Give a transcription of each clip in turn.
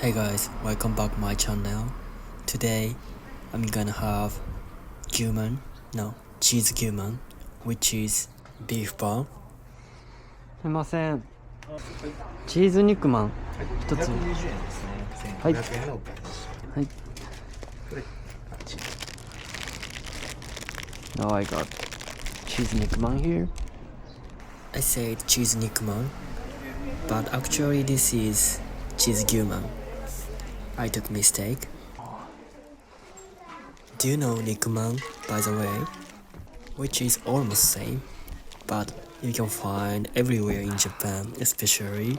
Hey guys, welcome back my channel. Today I'm gonna have cheese gyuman, which is beef bun. すいません。チーズ肉まん一つ。120円ですね。はい。 1500円のお返し。はい。これあっち。 Now I got cheese nikman here. I said cheese nikman, but actually this is cheese gyuman. I took mistake. Do you know nikman, by the way? Which is almost same, but you can find everywhere in Japan, especially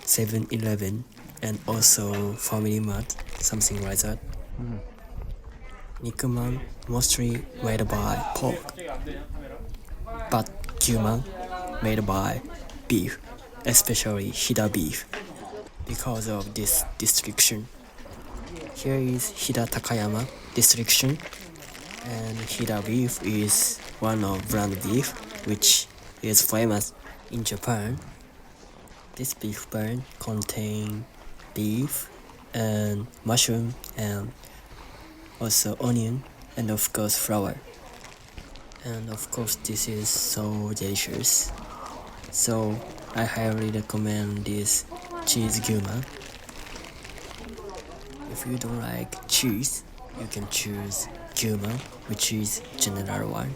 7-Eleven and also Family Mart, something like that. Nikuman mostly made by pork, but gyuman made by beef, especially Hida beef, because of this distriction. Here is Hida Takayama distriction, and Hida beef is one of brand beef which is famous in Japan. This beef bun contains beef and mushroom and also onion and of course flour. And of course this is so delicious. So I highly recommend this cheese gyuman. If you don't like cheese, you can choose gyuman, which is general one.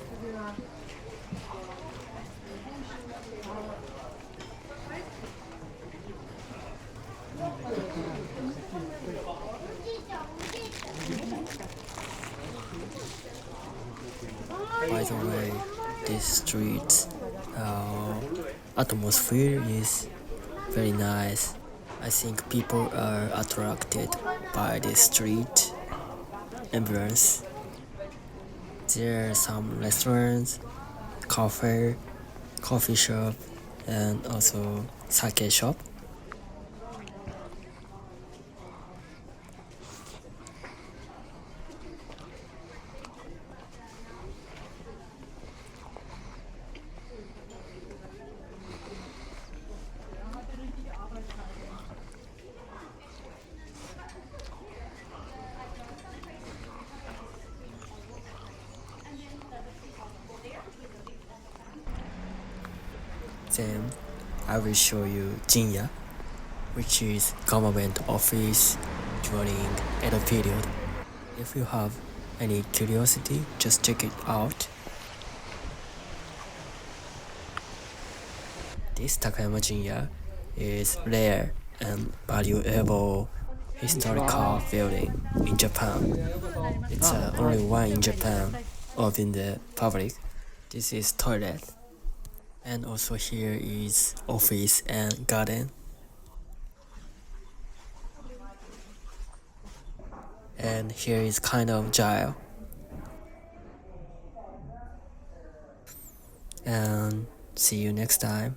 By the way, this street atmosphere is very nice. I think people are attracted by the street ambience. There are some restaurants, coffee shop, and also sake shop. Then I will show you Jinya, which is government office during Edo period. If you have any curiosity, just check it out. This Takayama Jinya is rare and valuable historical building in Japan. It's only one in Japan open the public. This is toilet. And also here is office and garden. And here is kind of jail. And see you next time.